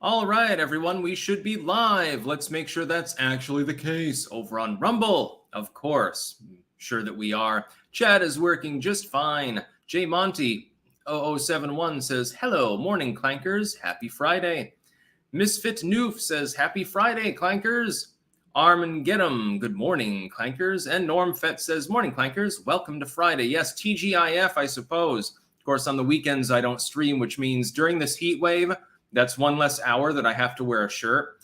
All right, everyone, we should be live. Let's make sure that's actually the case over on Rumble. Of course, sure that we are. Chat is working just fine. J Monty 0071 says, hello, morning clankers. Happy Friday. Misfit Noof says, happy Friday, clankers. Armin Get'em, good morning, clankers. And Norm Fett says, morning, clankers. Welcome to Friday. Yes, TGIF, I suppose. Of course, on the weekends, I don't stream, which means during this heat wave, that's one less hour that I have to wear a shirt.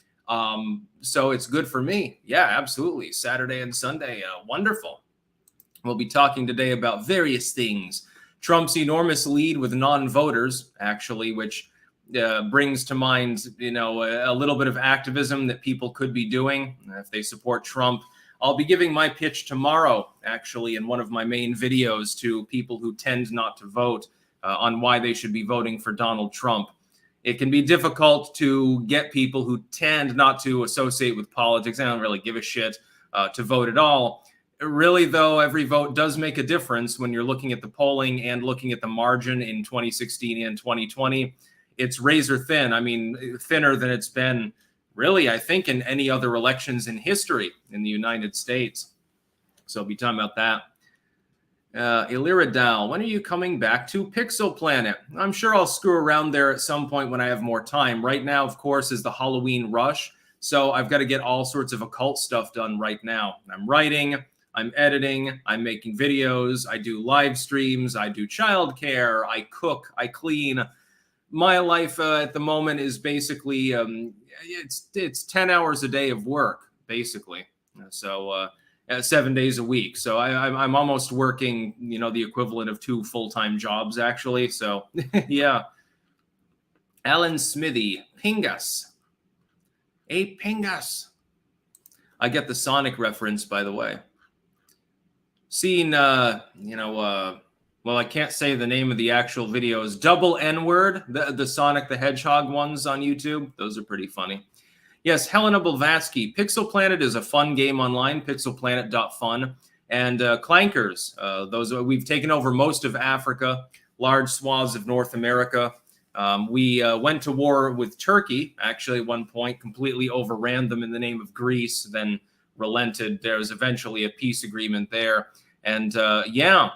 So it's good for me. Yeah, absolutely. Saturday and Sunday, wonderful. We'll be talking today about various things. Trump's enormous lead with non-voters, actually, which brings to mind, a little bit of activism that people could be doing if they support Trump. I'll be giving my pitch tomorrow, actually, in one of my main videos to people who tend not to vote on why they should be voting for Donald Trump. It can be difficult to get people who tend not to associate with politics. I don't really give a shit to vote at all. Really, though, every vote does make a difference when you're looking at the polling and looking at the margin in 2016 and 2020. It's razor thin. I mean, thinner than it's been, really, I think, in any other elections in history in the United States. So I'll be talking about that. Illyra Dow, when are you coming back to Pixel Planet? I'm sure I'll screw around there at some point when I have more time. Right now, of course, is the Halloween rush. So I've got to get all sorts of occult stuff done right now. I'm writing, I'm editing, I'm making videos, I do live streams, I do childcare, I cook, I clean. My life at the moment is basically, it's 10 hours a day of work, basically. So 7 days a week. So I'm almost working, the equivalent of 2 full-time jobs, actually. So, yeah. Alan Smithy, Pingus. A Pingus. I get the Sonic reference, by the way. Seen, well, I can't say the name of the actual videos. Double N-word, the Sonic the Hedgehog ones on YouTube. Those are pretty funny. Yes, Helena Blavatsky. Pixel Planet is a fun game online, pixelplanet.fun. And Clankers, we've taken over most of Africa, large swaths of North America. We went to war with Turkey, actually, at one point, completely overran them in the name of Greece, then relented. There was eventually a peace agreement there. And yeah,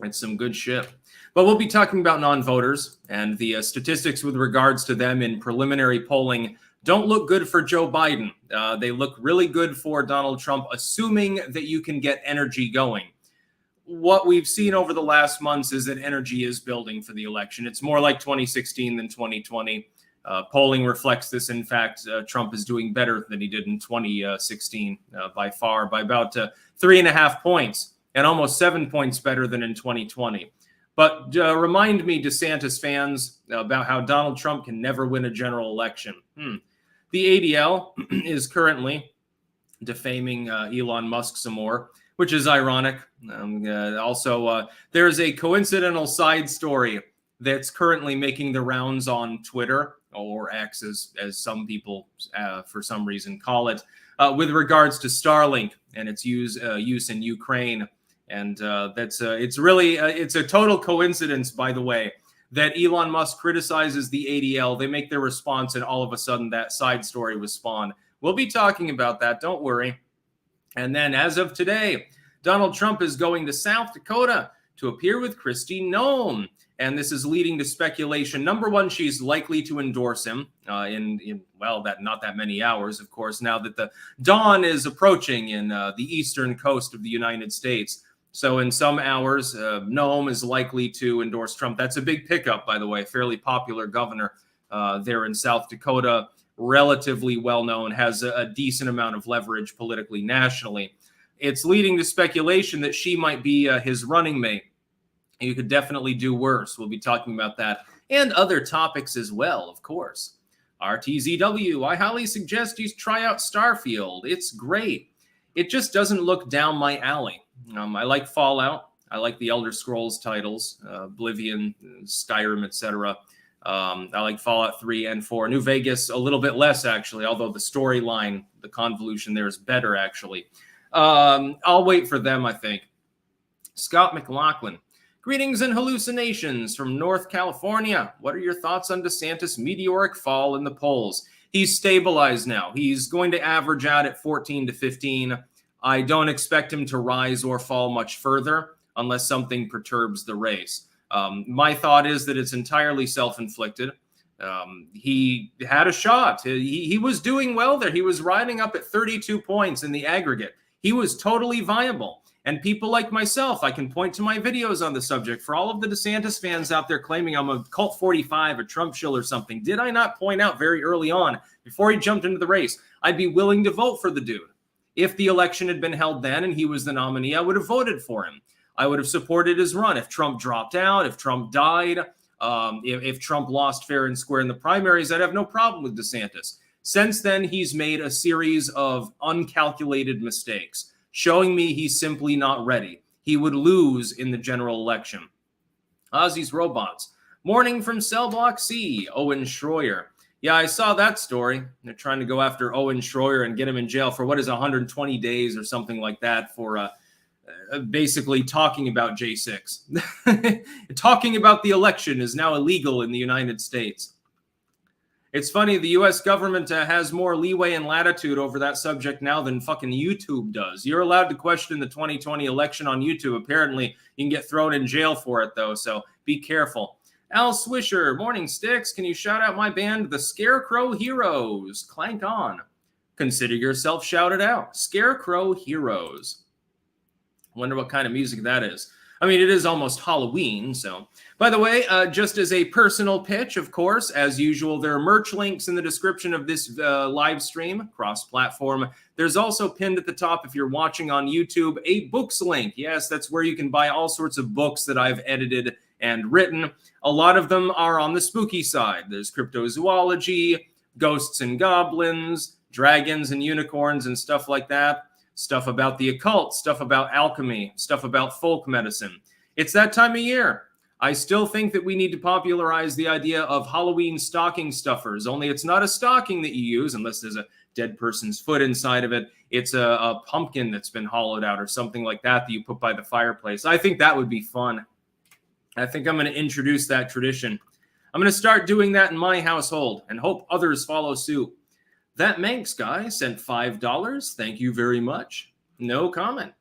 it's some good shit. But we'll be talking about non-voters and the statistics with regards to them in preliminary polling don't look good for Joe Biden. They look really good for Donald Trump, assuming that you can get energy going. What we've seen over the last months is that energy is building for the election. It's more like 2016 than 2020. Polling reflects this. In fact, Trump is doing better than he did in 2016 by far, by about 3.5 points, and almost 7 points better than in 2020. But remind me, DeSantis fans, about how Donald Trump can never win a general election. The ADL is currently defaming Elon Musk some more, which is ironic. Also, there's a coincidental side story that's currently making the rounds on Twitter, or X, as some people, for some reason, call it, with regards to Starlink and its use in Ukraine. And it's a total coincidence, by the way, that Elon Musk criticizes the ADL. They make their response, and all of a sudden that side story was spawned. We'll be talking about that. Don't worry. And then as of today, Donald Trump is going to South Dakota to appear with Kristi Noem. And this is leading to speculation. Number one, she's likely to endorse him in not that many hours, of course, now that the dawn is approaching in the eastern coast of the United States. So in some hours, Noem is likely to endorse Trump. That's a big pickup, by the way. Fairly popular governor there in South Dakota, relatively well-known, has a decent amount of leverage politically nationally. It's leading to speculation that she might be his running mate. You could definitely do worse. We'll be talking about that and other topics as well, of course. RTZW, I highly suggest you try out Starfield. It's great. It just doesn't look down my alley. I like Fallout. I like the Elder Scrolls titles, Oblivion, Skyrim, etc. I like Fallout 3 and 4. New Vegas, a little bit less, actually, although the storyline, the convolution there is better, actually. I'll wait for them, I think. Scott McLaughlin. Greetings and hallucinations from North California. What are your thoughts on DeSantis' meteoric fall in the polls? He's stabilized now. He's going to average out at 14 to 15. I don't expect him to rise or fall much further unless something perturbs the race. My thought is that it's entirely self-inflicted. He had a shot. He was doing well there. He was riding up at 32 points in the aggregate. He was totally viable. And people like myself, I can point to my videos on the subject. For all of the DeSantis fans out there claiming I'm a cult 45, a Trump shill or something, did I not point out very early on, before he jumped into the race, I'd be willing to vote for the dude. If the election had been held then and he was the nominee, I would have voted for him. I would have supported his run. If Trump dropped out, if Trump died, if Trump lost fair and square in the primaries, I'd have no problem with DeSantis. Since then, he's made a series of uncalculated mistakes, showing me he's simply not ready. He would lose in the general election. Ozzy's Robots. Morning from Cell Block C, Owen Schroyer. Yeah, I saw that story. They're trying to go after Owen Schroyer and get him in jail for what is 120 days or something like that for basically talking about J6. Talking about the election is now illegal in the United States. It's funny, the U.S. government has more leeway and latitude over that subject now than fucking YouTube does. You're allowed to question the 2020 election on YouTube. Apparently, you can get thrown in jail for it, though, so be careful. Al Swisher, morning, Sticks. Can you shout out my band, The Scarecrow Heroes? Clank on. Consider yourself shouted out. Scarecrow Heroes. Wonder what kind of music that is. I mean, it is almost Halloween, so. By the way, just as a personal pitch, of course, as usual, there are merch links in the description of this live stream, cross-platform. There's also pinned at the top, if you're watching on YouTube, a books link. Yes, that's where you can buy all sorts of books that I've edited and written. A lot of them are on the spooky side. There's cryptozoology, ghosts and goblins, dragons and unicorns and stuff like that. Stuff about the occult, stuff about alchemy, stuff about folk medicine. It's that time of year. I still think that we need to popularize the idea of Halloween stocking stuffers, only it's not a stocking that you use unless there's a dead person's foot inside of it. It's a pumpkin that's been hollowed out or something like that that you put by the fireplace. I think that would be fun. I think I'm going to introduce that tradition. I'm going to start doing that in my household and hope others follow suit. That Manx guy sent $5. Thank you very much. No comment.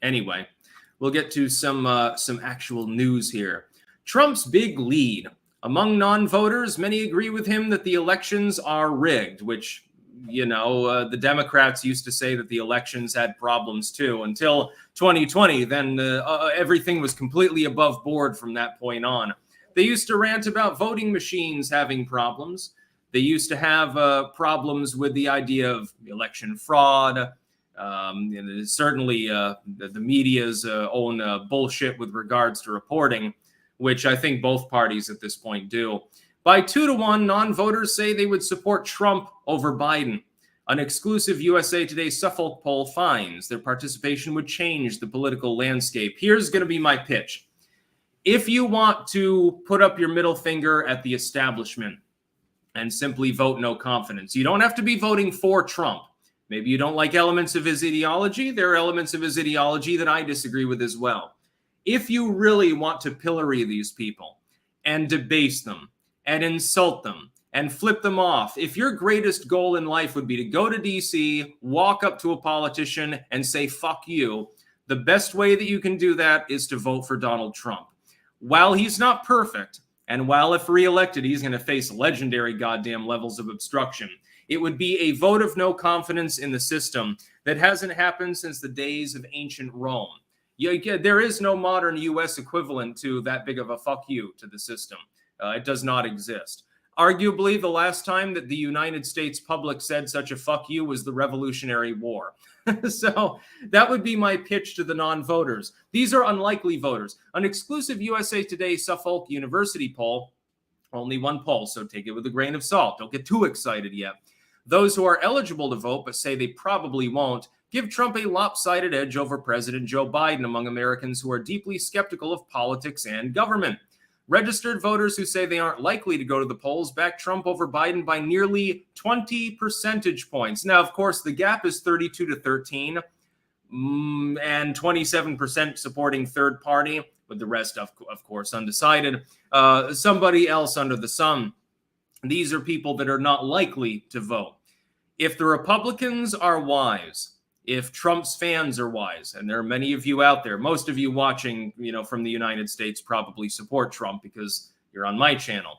Anyway, we'll get to some actual news here. Trump's big lead. Among non-voters, many agree with him that the elections are rigged, which, you know, the Democrats used to say that the elections had problems too. Until 2020, then everything was completely above board from that point on. They used to rant about voting machines having problems. They used to have problems with the idea of election fraud. And certainly the media's own bullshit with regards to reporting, which I think both parties at this point do. By 2-1, non-voters say they would support Trump over Biden. An exclusive USA Today Suffolk poll finds their participation would change the political landscape. Here's going to be my pitch. If you want to put up your middle finger at the establishment and simply vote no confidence, you don't have to be voting for Trump. Maybe you don't like elements of his ideology. There are elements of his ideology that I disagree with as well. If you really want to pillory these people and debase them and insult them and flip them off, if your greatest goal in life would be to go to DC, walk up to a politician and say, fuck you, the best way that you can do that is to vote for Donald Trump. While he's not perfect, and while if reelected, he's going to face legendary goddamn levels of obstruction, it would be a vote of no confidence in the system that hasn't happened since the days of ancient Rome. There is no modern U.S. equivalent to that big of a fuck you to the system. It does not exist. Arguably, the last time that the United States public said such a fuck you was the Revolutionary War. So that would be my pitch to the non-voters. These are unlikely voters. An exclusive USA Today Suffolk University poll, only one poll, so take it with a grain of salt. Don't get too excited yet. Those who are eligible to vote but say they probably won't give Trump a lopsided edge over President Joe Biden among Americans who are deeply skeptical of politics and government. Registered voters who say they aren't likely to go to the polls back Trump over Biden by nearly 20 percentage points. Now, of course, the gap is 32 to 13 and 27% supporting third party, with the rest, of course, undecided. Somebody else under the sun. These are people that are not likely to vote. If the Republicans are wise, if Trump's fans are wise, and there are many of you out there, most of you watching, from the United States probably support Trump because you're on my channel.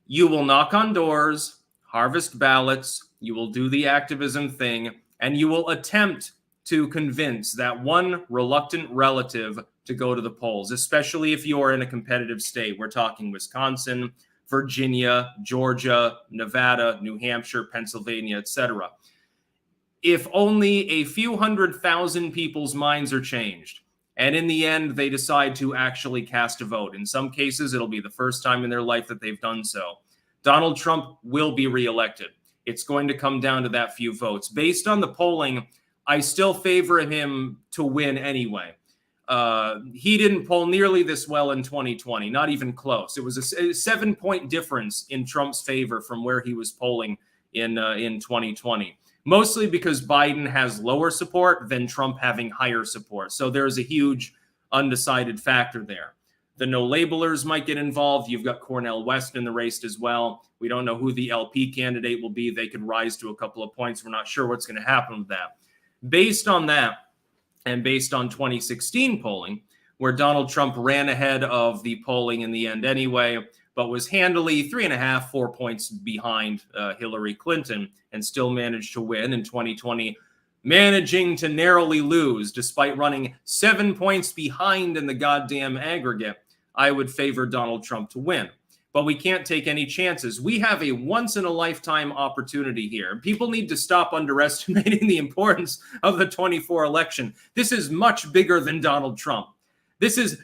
You will knock on doors, harvest ballots, you will do the activism thing, and you will attempt to convince that one reluctant relative to go to the polls, especially if you're in a competitive state. We're talking Wisconsin, Virginia, Georgia, Nevada, New Hampshire, Pennsylvania, etc. If only a few 100,000 people's minds are changed, and in the end, they decide to actually cast a vote. In some cases, it'll be the first time in their life that they've done so. Donald Trump will be reelected. It's going to come down to that few votes. Based on the polling, I still favor him to win anyway. He didn't poll nearly this well in 2020, not even close. It was a 7-point difference in Trump's favor from where he was polling in 2020. Mostly because Biden has lower support than Trump having higher support. So there's a huge undecided factor there. The no labelers might get involved. You've got Cornel West in the race as well. We don't know who the LP candidate will be. They could rise to a couple of points. We're not sure what's going to happen with that. Based on that, and based on 2016 polling, where Donald Trump ran ahead of the polling in the end anyway, but was handily 3.5, 4 points behind Hillary Clinton and still managed to win in 2020, managing to narrowly lose despite running 7 points behind in the goddamn aggregate. I would favor Donald Trump to win. But we can't take any chances. We have a once-in-a-lifetime opportunity here. People need to stop underestimating the importance of the 24 election. This is much bigger than Donald Trump.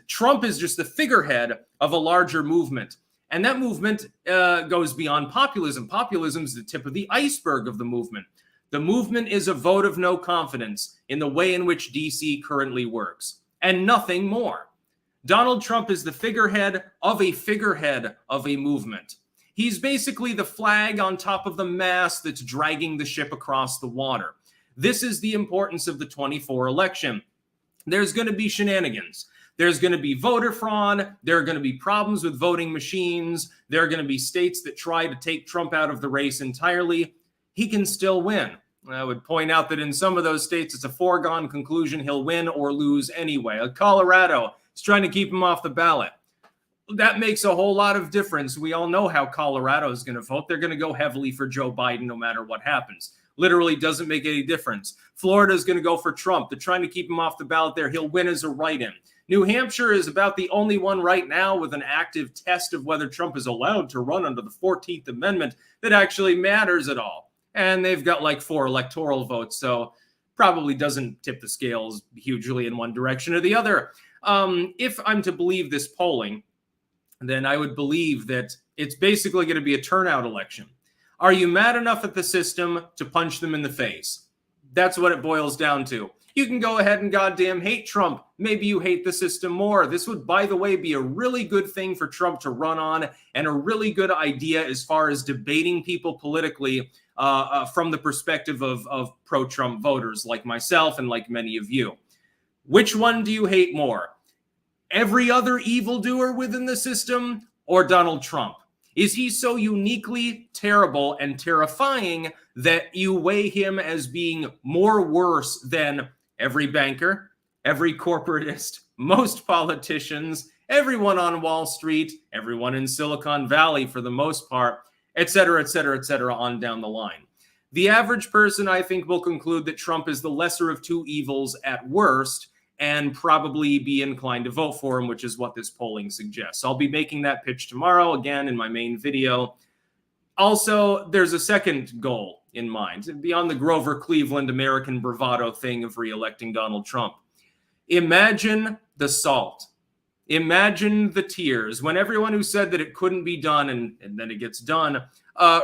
Trump is just the figurehead of a larger movement. And that movement goes beyond populism. Populism is the tip of the iceberg of the movement. The movement is a vote of no confidence in the way in which DC currently works, and nothing more. Donald Trump is the figurehead of a movement. He's basically the flag on top of the mast that's dragging the ship across the water. This is the importance of the 24 election. There's going to be shenanigans. There's going to be voter fraud. There are going to be problems with voting machines. There are going to be states that try to take Trump out of the race entirely. He can still win. I would point out that in some of those states, it's a foregone conclusion he'll win or lose anyway. Colorado is trying to keep him off the ballot. That makes a whole lot of difference. We all know how Colorado is going to vote. They're going to go heavily for Joe Biden no matter what happens. Literally doesn't make any difference. Florida is going to go for Trump. They're trying to keep him off the ballot there. He'll win as a write-in. New Hampshire is about the only one right now with an active test of whether Trump is allowed to run under the 14th Amendment that actually matters at all. And they've got like 4 electoral votes, so probably doesn't tip the scales hugely in one direction or the other. If I'm to believe this polling, then I would believe that it's basically going to be a turnout election. Are you mad enough at the system to punch them in the face? That's what it boils down to. You can go ahead and goddamn hate Trump. Maybe you hate the system more. This would, by the way, be a really good thing for Trump to run on and a really good idea as far as debating people politically from the perspective of pro-Trump voters like myself and like many of you. Which one do you hate more? Every other evildoer within the system or Donald Trump? Is he so uniquely terrible and terrifying that you weigh him as being more worse than every banker, every corporatist, most politicians, everyone on Wall Street, everyone in Silicon Valley for the most part, et cetera, on down the line? The average person, I think, will conclude that Trump is the lesser of two evils at worst and probably be inclined to vote for him, which is what this polling suggests. I'll be making that pitch tomorrow, again, in my main video. Also, there's a second goal in mind, beyond the Grover Cleveland American bravado thing of re-electing Donald Trump. Imagine the salt. Imagine the tears when everyone who said that it couldn't be done and then it gets done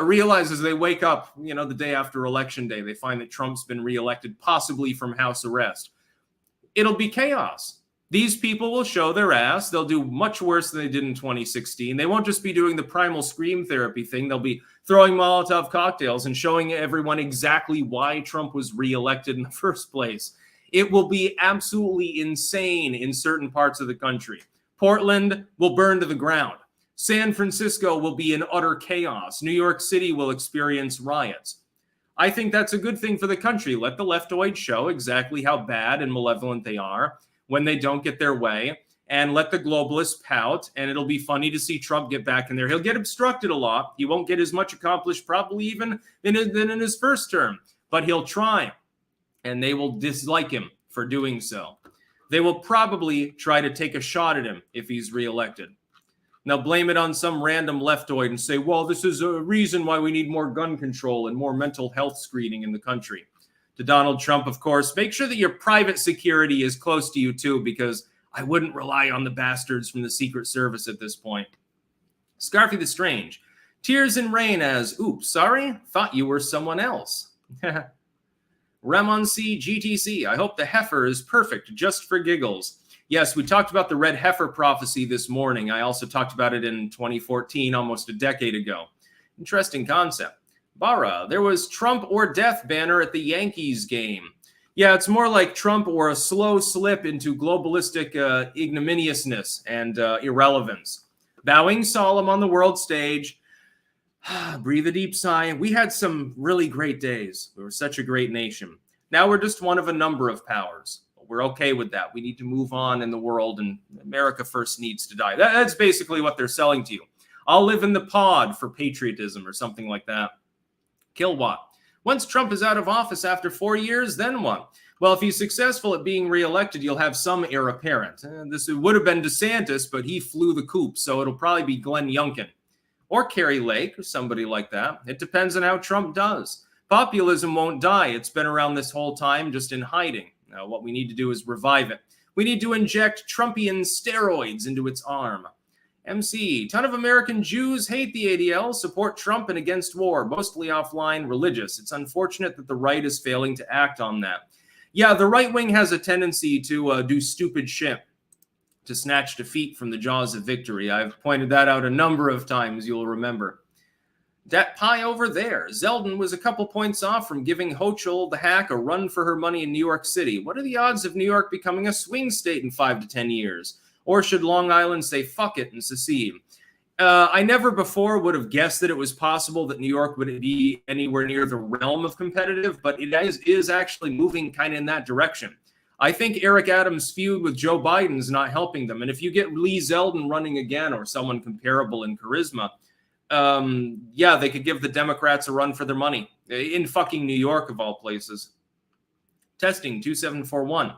realizes they wake up, the day after Election Day. They find that Trump's been re-elected, possibly from house arrest. It'll be chaos. These people will show their ass. They'll do much worse than they did in 2016. They won't just be doing the primal scream therapy thing. They'll be throwing Molotov cocktails and showing everyone exactly why Trump was reelected in the first place. It will be absolutely insane in certain parts of the country. Portland will burn to the ground. San Francisco will be in utter chaos. New York City will experience riots. I think that's a good thing for the country. Let the leftoids show exactly how bad and malevolent they are when they don't get their way, and let the globalists pout, and it'll be funny to see Trump get back in there. He'll get obstructed a lot. He won't get as much accomplished probably even than in his first term, but he'll try, and they will dislike him for doing so. They will probably try to take a shot at him if he's reelected. Now blame it on some random leftoid and say, well, this is a reason why we need more gun control and more mental health screening in the country. To Donald Trump, of course, make sure that your private security is close to you too, because I wouldn't rely on the bastards from the Secret Service at this point. Scarfy the Strange. Tears in rain as, oops, sorry, thought you were someone else. Ramon C. GTC. I hope the heifer is perfect just for giggles. Yes, we talked about the red heifer prophecy this morning. I also talked about it in 2014, almost a decade ago. Interesting concept. Bara, there was Trump or death banner at the Yankees game. Yeah, it's more like Trump or a slow slip into globalistic ignominiousness and irrelevance. Bowing solemn on the world stage. Breathe a deep sigh. We had some really great days. We were such a great nation. Now we're just one of a number of powers. We're okay with that. We need to move on in the world, and America first needs to die. That's basically what they're selling to you. I'll live in the pod for patriotism or something like that. Kilowatt. Once Trump is out of office after 4 years, then what? Well, if he's successful at being reelected, you'll have some heir apparent. This would have been DeSantis, but he flew the coop, so it'll probably be Glenn Youngkin or Kerry Lake or somebody like that. It depends on how Trump does. Populism won't die. It's been around this whole time, just in hiding. Now, what we need to do is revive it. We need to inject Trumpian steroids into its arm. MC, ton of American Jews hate the ADL, support Trump and against war, mostly offline, religious. It's unfortunate that the right is failing to act on that. Yeah, the right wing has a tendency to do stupid shit, to snatch defeat from the jaws of victory. I've pointed that out a number of times, you'll remember. That pie over there. Zeldin was a couple points off from giving Hochul the hack a run for her money in New York City. What are the odds of New York becoming a swing state in 5 to 10 years? Or should Long Island say fuck it and secede? I never before would have guessed that it was possible that New York would be anywhere near the realm of competitive, but it is actually moving kind of in that direction. I think Eric Adams' feud with Joe Biden is not helping them. And if you get Lee Zeldin running again or someone comparable in charisma, yeah, they could give the Democrats a run for their money in fucking New York, of all places. Testing 2741.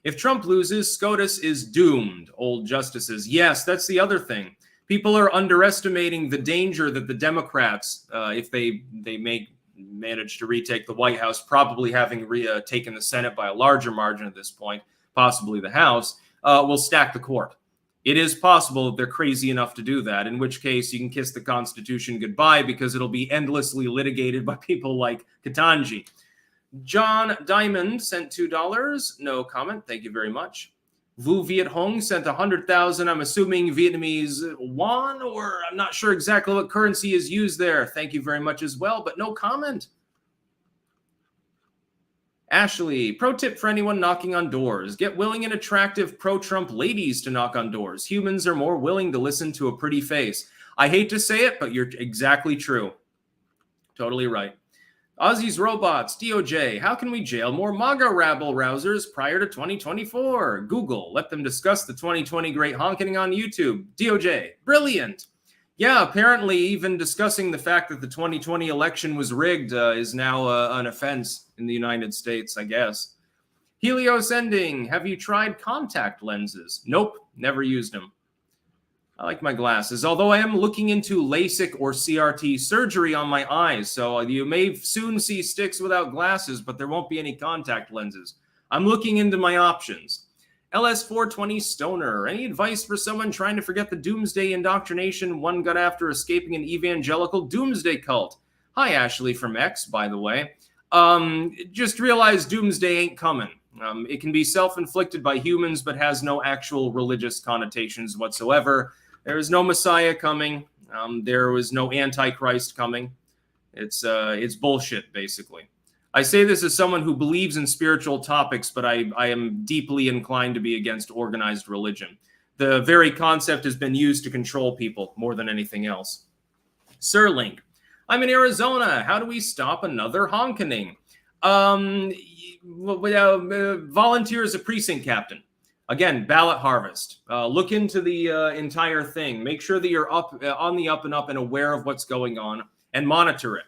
If Trump loses, SCOTUS is doomed, old justices. Yes, that's the other thing. People are underestimating the danger that the Democrats, if they may manage to retake the White House, probably having taken the Senate by a larger margin at this point, possibly the House, will stack the court. It is possible that they're crazy enough to do that, in which case you can kiss the Constitution goodbye because it'll be endlessly litigated by people like Ketanji. John Diamond sent $2. No comment. Thank you very much. Vu Viet Hong sent 100,000. I'm assuming Vietnamese won, or I'm not sure exactly what currency is used there. Thank you very much as well, but no comment. Ashley, pro tip for anyone knocking on doors. Get willing and attractive pro-Trump ladies to knock on doors. Humans are more willing to listen to a pretty face. I hate to say it, but you're exactly true. Totally right. Aussie's Robots, DOJ, how can we jail more MAGA rabble-rousers prior to 2024? Google, let them discuss the 2020 great honking on YouTube. DOJ, brilliant. Yeah, apparently even discussing the fact that the 2020 election was rigged is now an offense in the United States, I guess. Helios Ending, have you tried contact lenses? Nope, never used them. I like my glasses, although I am looking into LASIK or CRT surgery on my eyes, so you may soon see sticks without glasses, but there won't be any contact lenses. I'm looking into my options. LS420 Stoner, any advice for someone trying to forget the doomsday indoctrination one got after escaping an evangelical doomsday cult? Hi, Ashley from X, by the way. Just realize doomsday ain't coming. It can be self-inflicted by humans, but has no actual religious connotations whatsoever. There is no Messiah coming. There was no Antichrist coming. It's bullshit, basically. I say this as someone who believes in spiritual topics, but I am deeply inclined to be against organized religion. The very concept has been used to control people more than anything else. Starlink. I'm in Arizona. How do we stop another honkening? Volunteer as a precinct captain. Again, ballot harvest. Look into the entire thing. Make sure that you're on the up and up and aware of what's going on, and monitor it.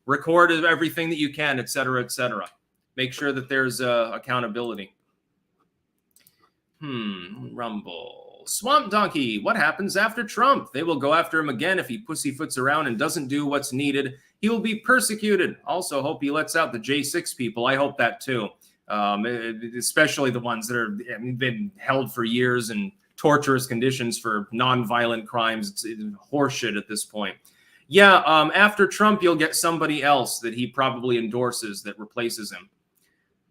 Record everything that you can, etc., etc. Make sure that there's accountability. Rumble. Swamp Donkey. What happens after Trump? They will go after him again if he pussyfoots around and doesn't do what's needed. He will be persecuted. Also, hope he lets out the J6 people. I hope that too. Especially the ones that are been held for years in torturous conditions for non-violent crimes. It's horseshit at this point. Yeah, after Trump, you'll get somebody else that he probably endorses that replaces him.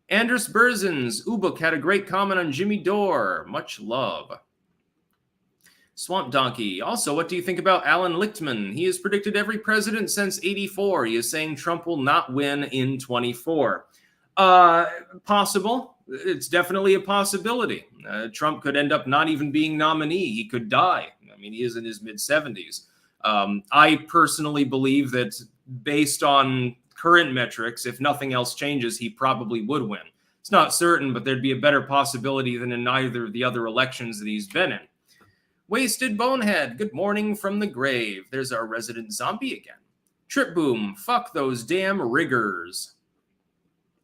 Anders Berzins. Ubuk had a great comment on Jimmy Dore. Much love. Swamp Donkey. Also, what do you think about Alan Lichtman? He has predicted every president since '84. He is saying Trump will not win in 24. Possible. It's definitely a possibility. Trump could end up not even being nominee. He could die. I mean, he is in his mid-70s. I personally believe that based on current metrics, if nothing else changes, he probably would win. It's not certain, but there'd be a better possibility than in either of the other elections that he's been in. Wasted Bonehead. Good morning from the grave. There's our resident zombie again. Trip Boom. Fuck those damn riggers.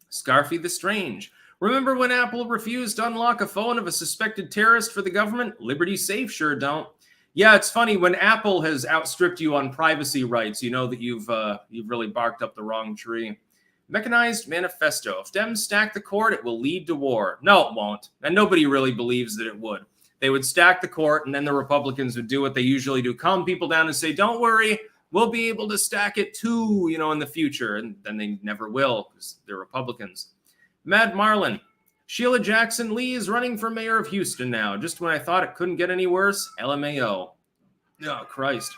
Scarfy the Strange. Remember when Apple refused to unlock a phone of a suspected terrorist for the government? Liberty Safe sure don't. Yeah, it's funny. When Apple has outstripped you on privacy rights, you know that you've really barked up the wrong tree. Mechanized Manifesto. If Dems stack the court, it will lead to war. No, it won't. And nobody really believes that it would. They would stack the court, and then the Republicans would do what they usually do. Calm people down and say, don't worry, we'll be able to stack it too, in the future. And then they never will because they're Republicans. Mad Marlin. Sheila Jackson Lee is running for mayor of Houston now. Just when I thought it couldn't get any worse, LMAO. Oh, Christ.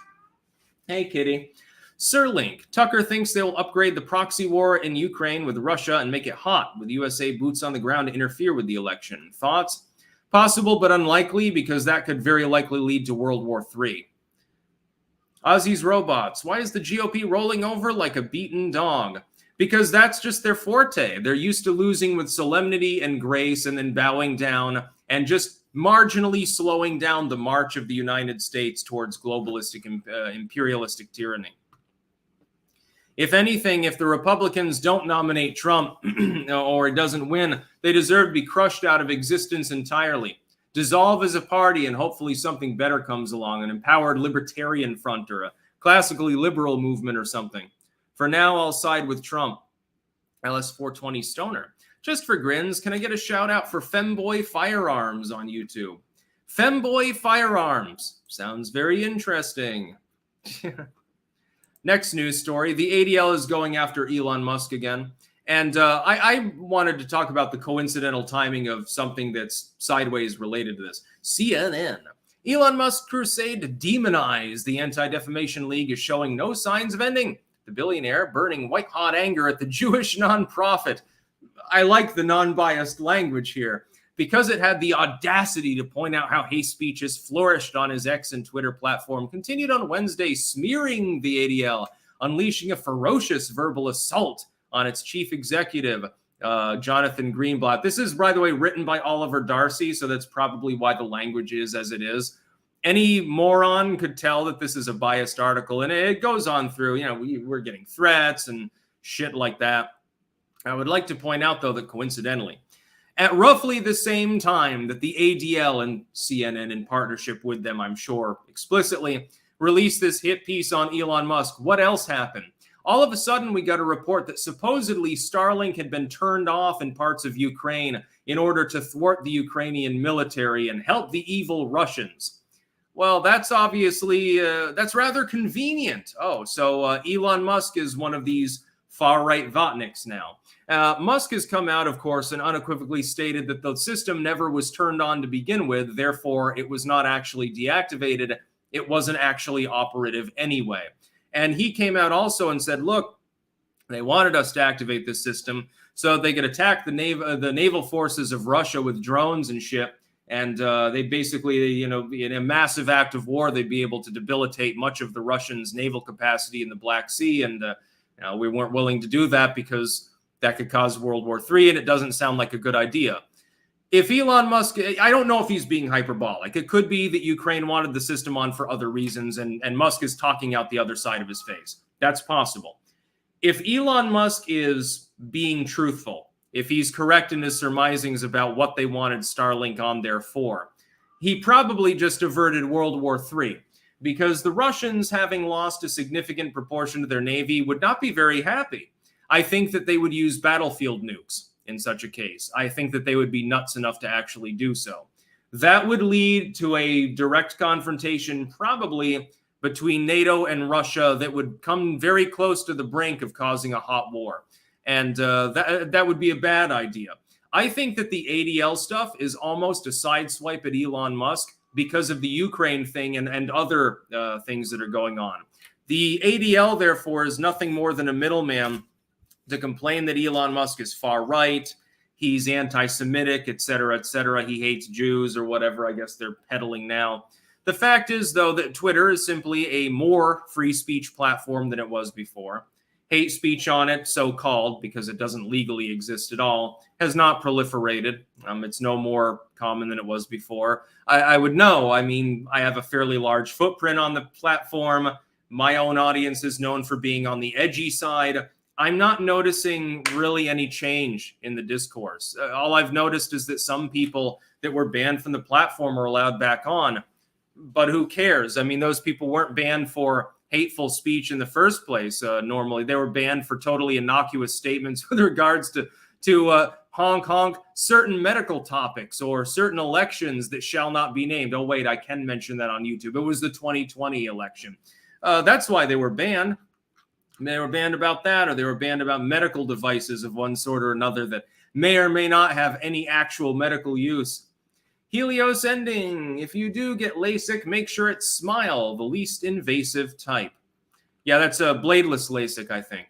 Hey, kitty. Starlink. Tucker thinks they'll upgrade the proxy war in Ukraine with Russia and make it hot with USA boots on the ground to interfere with the election. Thoughts? Possible, but unlikely, because that could very likely lead to World War III. Ozzy's Robots. Why is the GOP rolling over like a beaten dog? Because that's just their forte. They're used to losing with solemnity and grace and then bowing down and just marginally slowing down the march of the United States towards globalistic, imperialistic tyranny. If anything, if the Republicans don't nominate Trump or he doesn't win, they deserve to be crushed out of existence entirely. Dissolve as a party and hopefully something better comes along, an empowered libertarian front or a classically liberal movement or something. For now, I'll side with Trump. LS420 Stoner. Just for grins, can I get a shout out for Femboy Firearms on YouTube? Femboy Firearms. Sounds very interesting. Next news story. The ADL is going after Elon Musk again. And I wanted to talk about the coincidental timing of something that's sideways related to this. CNN. Elon Musk's crusade to demonize the Anti-Defamation League is showing no signs of ending. The billionaire burning white-hot anger at the Jewish nonprofit. I like the non-biased language here because it had the audacity to point out how hate speech has flourished on his X and Twitter platform, continued on Wednesday smearing the ADL, unleashing a ferocious verbal assault on its chief executive, Jonathan Greenblatt. This is, by the way, written by Oliver Darcy, so that's probably why the language is as it is. Any moron could tell that this is a biased article, and it goes on through, we're getting threats and shit like that. I would like to point out, though, that coincidentally, at roughly the same time that the ADL and CNN, in partnership with them, I'm sure, explicitly released this hit piece on Elon Musk, what else happened? All of a sudden, we got a report that supposedly Starlink had been turned off in parts of Ukraine in order to thwart the Ukrainian military and help the evil Russians. Well, that's obviously, that's rather convenient. Oh, so Elon Musk is one of these far-right Vatniks now. Musk has come out, of course, and unequivocally stated that the system never was turned on to begin with. Therefore, it was not actually deactivated. It wasn't actually operative anyway. And he came out also and said, look, they wanted us to activate this system so they could attack the naval forces of Russia with drones and shit. And they basically, you know, in a massive act of war, they'd be able to debilitate much of the Russians' naval capacity in the Black Sea. And you know, we weren't willing to do that because that could cause World War III, and it doesn't sound like a good idea. If Elon Musk, I don't know if he's being hyperbolic. It could be that Ukraine wanted the system on for other reasons, and Musk is talking out the other side of his face. That's possible. If Elon Musk is being truthful, if he's correct in his surmisings about what they wanted Starlink on there for, he probably just averted World War III, because the Russians, having lost a significant proportion of their navy, would not be very happy. I think that they would use battlefield nukes in such a case. I think that they would be nuts enough to actually do so. That would lead to a direct confrontation, probably between NATO and Russia, that would come very close to the brink of causing a hot war. And that would be a bad idea. I think that the ADL stuff is almost a sideswipe at Elon Musk because of the Ukraine thing and other things that are going on. The ADL, therefore, is nothing more than a middleman to complain that Elon Musk is far right, he's anti-Semitic, et cetera, he hates Jews or whatever I guess they're peddling now. The fact is, though, that Twitter is simply a more free speech platform than it was before. Hate speech on it, so-called, because it doesn't legally exist at all, has not proliferated. It's no more common than it was before. I would know. I mean, I have a fairly large footprint on the platform. My own audience is known for being on the edgy side. I'm not noticing really any change in the discourse. All I've noticed is that some people that were banned from the platform are allowed back on. But who cares? I mean, those people weren't banned for hateful speech in the first place. Normally, they were banned for totally innocuous statements with regards to honk honk certain medical topics or certain elections that shall not be named. Oh, wait, I can mention that on YouTube. It was the 2020 election. That's why they were banned. They were banned about that, or they were banned about medical devices of one sort or another that may or may not have any actual medical use. Helios ending. If you do get LASIK, make sure it's Smile, the least invasive type. Yeah, that's a bladeless LASIK, I think.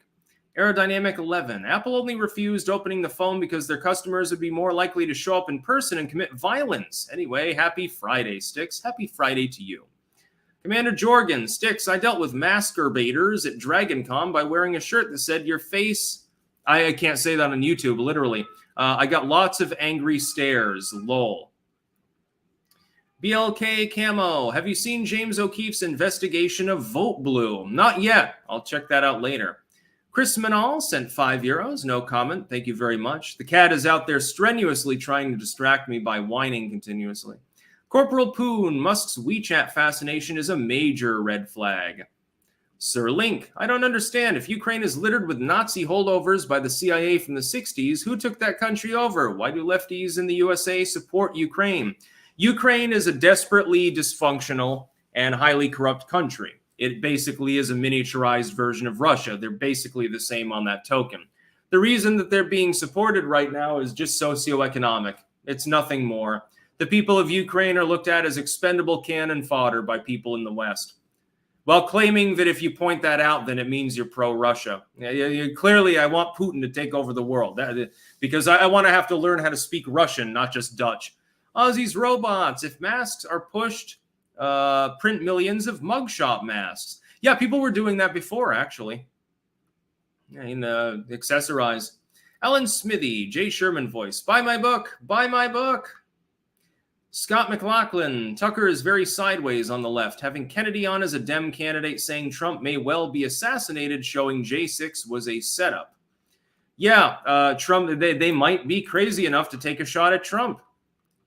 Aerodynamic 11. Apple only refused opening the phone because their customers would be more likely to show up in person and commit violence. Anyway, happy Friday, Sticks. Happy Friday to you. Commander Jorgen, Sticks, I dealt with masturbators at DragonCon by wearing a shirt that said, your face... I can't say that on YouTube, literally. I got lots of angry stares, lol. BLK Camo, have you seen James O'Keefe's investigation of Vote Blue? Not yet. I'll check that out later. Chris Manal sent €5. No comment. Thank you very much. The cat is out there strenuously trying to distract me by whining continuously. Corporal Poon, Musk's WeChat fascination is a major red flag. Sir Link, I don't understand. If Ukraine is littered with Nazi holdovers by the CIA from the 60s, who took that country over? Why do lefties in the USA support Ukraine? Ukraine is a desperately dysfunctional and highly corrupt country. It basically is a miniaturized version of Russia. They're basically the same on that token. The reason that they're being supported right now is just socioeconomic. It's nothing more. The people of Ukraine are looked at as expendable cannon fodder by people in the West, while claiming that if you point that out, then it means you're pro-Russia. Clearly, I want Putin to take over the world because I want to have to learn how to speak Russian, not just Dutch. Aussie's robots. If masks are pushed, print millions of mugshot masks. Yeah, people were doing that before, actually. Accessorize. Alan Smithy, Jay Sherman voice. Buy my book. Buy my book. Scott McLaughlin. Tucker is very sideways on the left, having Kennedy on as a Dem candidate saying Trump may well be assassinated, showing J6 was a setup. Yeah, Trump, they might be crazy enough to take a shot at Trump.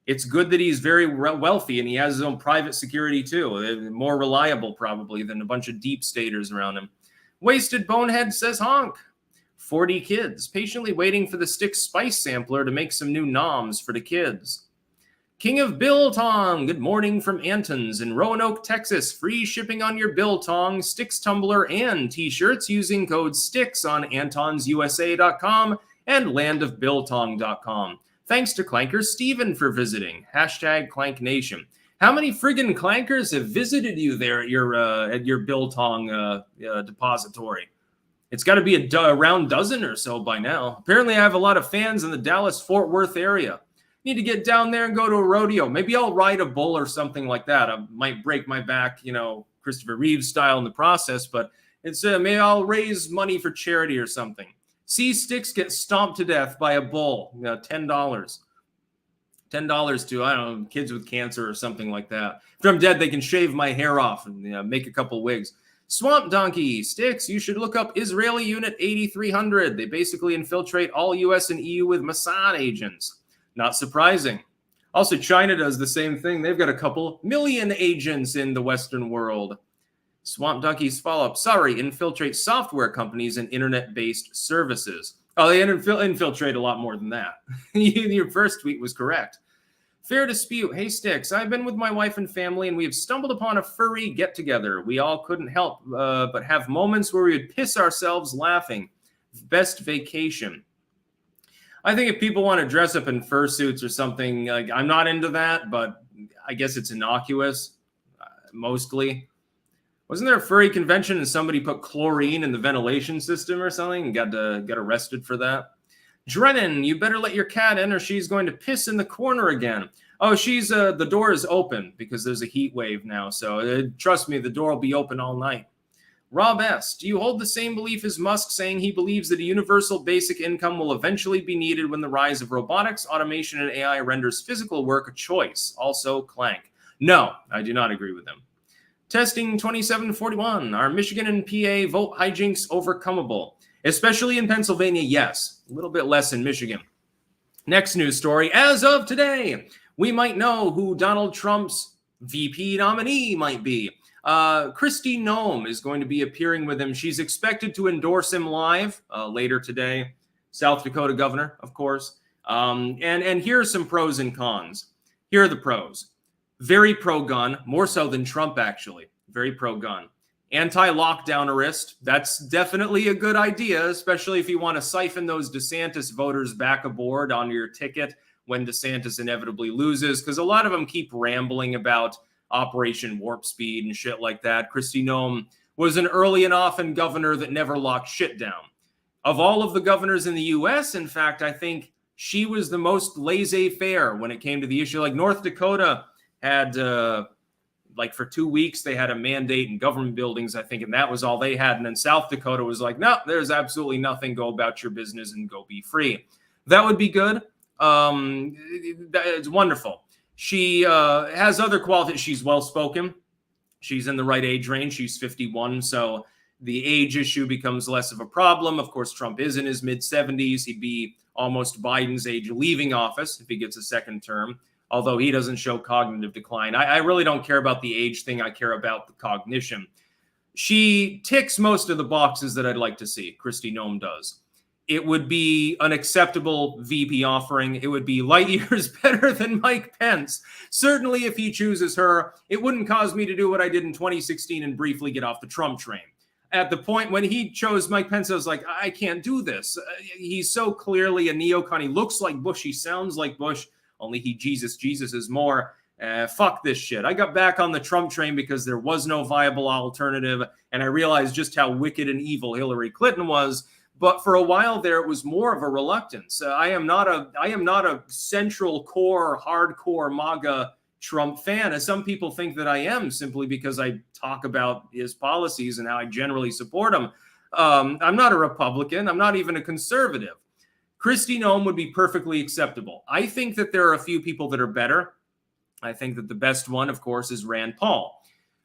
It's good that he's very wealthy and he has his own private security too. More reliable probably than a bunch of deep staters around him. Wasted Bonehead says honk. 40 kids patiently waiting for the Stick Spice sampler to make some new noms for the kids. King of Biltong, good morning from Antons in Roanoke, Texas. Free shipping on your Biltong, Sticks tumbler, and t-shirts using code STICKS on antonsusa.com and landofbiltong.com. Thanks to Clanker Steven for visiting. Hashtag Clank Nation. How many friggin' clankers have visited you there at your Biltong depository? It's got to be around dozen or so by now. Apparently, I have a lot of fans in the Dallas-Fort Worth area. Need to get down there and go to a rodeo. Maybe I'll ride a bull or something like that. I might break my back, Christopher Reeves style in the process, but it's maybe I'll raise money for charity or something. See sticks get stomped to death by a bull. $10. $10 to, I don't know, kids with cancer or something like that. If I'm dead, they can shave my hair off and make a couple wigs. Swamp Donkey, Sticks, you should look up Israeli Unit 8300. They basically infiltrate all US and EU with Mossad agents. Not surprising. Also, China does the same thing. They've got a couple million agents in the Western world. Swamp Donkey's follow-up. Sorry, infiltrate software companies and internet-based services. Oh, they infiltrate a lot more than that. Your first tweet was correct. Fair dispute. Hey, Sticks, I've been with my wife and family, and we have stumbled upon a furry get-together. We all couldn't help but have moments where we would piss ourselves laughing. Best vacation. I think if people want to dress up in fursuits or something, I'm not into that, but I guess it's innocuous, mostly. Wasn't there a furry convention and somebody put chlorine in the ventilation system or something and got arrested for that? Drennan, you better let your cat in or she's going to piss in the corner again. Oh, she's the door is open because there's a heat wave now. So trust me, the door will be open all night. Rob S., do you hold the same belief as Musk saying he believes that a universal basic income will eventually be needed when the rise of robotics, automation, and AI renders physical work a choice? Also, Clank. No, I do not agree with him. Testing 2741. Are Michigan and PA vote hijinks overcomable? Especially in Pennsylvania, yes. A little bit less in Michigan. Next news story. As of today, we might know who Donald Trump's VP nominee might be. Kristi Noem is going to be appearing with him. She's expected to endorse him live later today. South Dakota governor, of course. And here are some pros and cons. Here are the pros. Very pro-gun, more so than Trump, actually. Very pro-gun. Anti-lockdownist, that's definitely a good idea, especially if you want to siphon those DeSantis voters back aboard on your ticket when DeSantis inevitably loses, because a lot of them keep rambling about Operation Warp Speed and shit like that. Kristi Noem was an early and often governor that never locked shit down. Of all of the governors in the U.S., in fact, I think she was the most laissez-faire when it came to the issue. Like North Dakota had, for 2 weeks, they had a mandate in government buildings, I think, and that was all they had. And then South Dakota was like, no, there's absolutely nothing. Go about your business and go be free. That would be good. It's wonderful. She has other qualities. She's well-spoken. She's in the right age range. She's 51, so the age issue becomes less of a problem. Of course, Trump is in his mid-70s. He'd be almost Biden's age leaving office if he gets a second term, although he doesn't show cognitive decline. I really don't care about the age thing. I care about the cognition. She ticks most of the boxes that I'd like to see. Kristi Noem does. It would be an acceptable VP offering. It would be light years better than Mike Pence. Certainly, if he chooses her, it wouldn't cause me to do what I did in 2016 and briefly get off the Trump train. At the point when he chose Mike Pence, I was like, I can't do this. He's so clearly a neocon. He looks like Bush. He sounds like Bush. Only he Jesus is more. Fuck this shit. I got back on the Trump train because there was no viable alternative, and I realized just how wicked and evil Hillary Clinton was. But for a while there, it was more of a reluctance. I am not a central core, hardcore MAGA Trump fan, as some people think that I am, simply because I talk about his policies and how I generally support him. I'm not a Republican. I'm not even a conservative. Kristi Noem would be perfectly acceptable. I think that there are a few people that are better. I think that the best one, of course, is Rand Paul.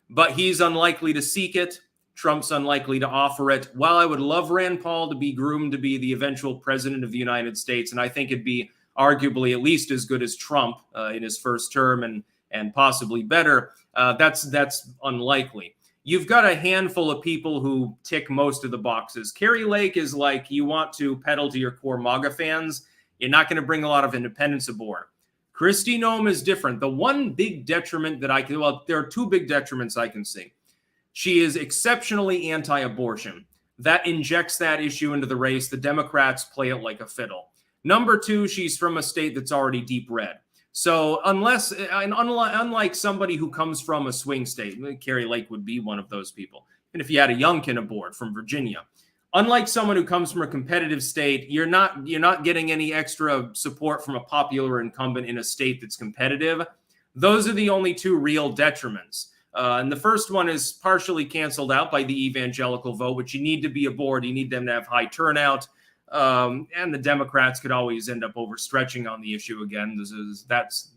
But he's unlikely to seek it. Trump's unlikely to offer it. While I would love Rand Paul to be groomed to be the eventual president of the United States, and I think it'd be arguably at least as good as Trump in his first term and possibly better, that's unlikely. You've got a handful of people who tick most of the boxes. Carrie Lake is like, you want to peddle to your core MAGA fans. You're not going to bring a lot of independents aboard. Kristi Noem is different. The one big detriment that there are two big detriments I can see. She is exceptionally anti-abortion. That injects that issue into the race. The Democrats play it like a fiddle. Number two, she's from a state that's already deep red. So unlike somebody who comes from a swing state, Carrie Lake would be one of those people. And if you had a Youngkin aboard from Virginia, unlike someone who comes from a competitive state, you're not getting any extra support from a popular incumbent in a state that's competitive. Those are the only two real detriments. And the first one is partially canceled out by the evangelical vote, which you need to be aboard. You need them to have high turnout. And the Democrats could always end up overstretching on the issue again. That's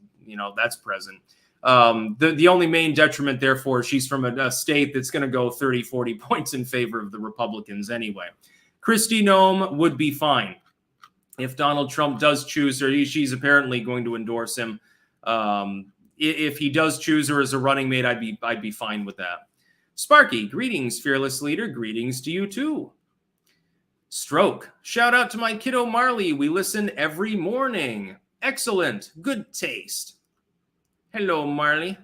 present. The only main detriment, therefore, she's from a state that's going to go 30, 40 points in favor of the Republicans anyway. Kristi Noem would be fine if Donald Trump does choose her. She's apparently going to endorse him. If he does choose her as a running mate, I'd be fine with that. Sparky, greetings, fearless leader. Greetings to you too. Stroke, shout out to my kiddo Marley. We listen every morning. Excellent, good taste. Hello, Marley.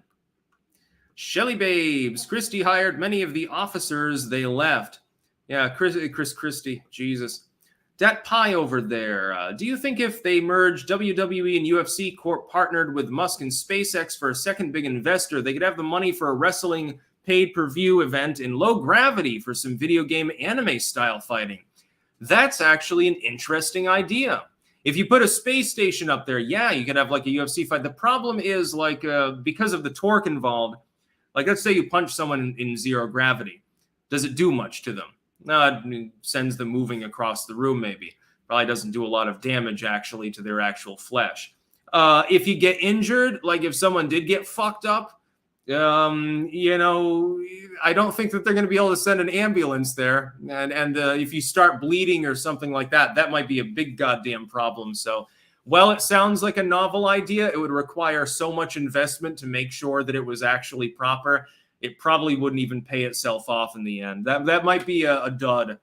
Shelly Babes, Kristi hired many of the officers they left. Yeah, Kristi, Jesus. That pie over there. Do you think if they merged WWE and UFC Corp partnered with Musk and SpaceX for a second big investor, they could have the money for a wrestling paid-per-view event in low gravity for some video game anime style fighting? That's actually an interesting idea. If you put a space station up there, yeah, you could have like a UFC fight. The problem is like because of the torque involved, like let's say you punch someone in zero gravity. Does it do much to them? No, it sends them moving across the room maybe. Probably doesn't do a lot of damage actually to their actual flesh. If you get injured, like if someone did get fucked up, I don't think that they're going to be able to send an ambulance there. And if you start bleeding or something like that, that might be a big goddamn problem. So, well, it sounds like a novel idea. It would require so much investment to make sure that it was actually proper. It probably wouldn't even pay itself off in the end. That might be a dud.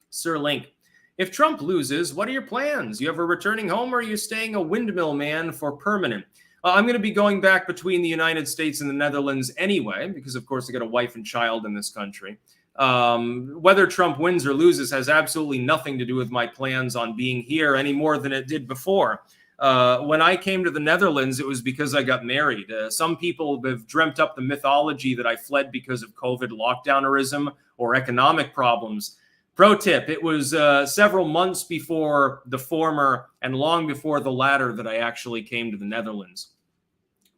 Sir Link, if Trump loses, what are your plans? You ever returning home or are you staying a windmill man for permanent? I'm going to be going back between the United States and the Netherlands anyway, because, of course, I got a wife and child in this country. Whether Trump wins or loses has absolutely nothing to do with my plans on being here any more than it did before. When I came to the Netherlands, it was because I got married. Some people have dreamt up the mythology that I fled because of COVID lockdownerism or economic problems. Pro tip, it was several months before the former and long before the latter that I actually came to the Netherlands.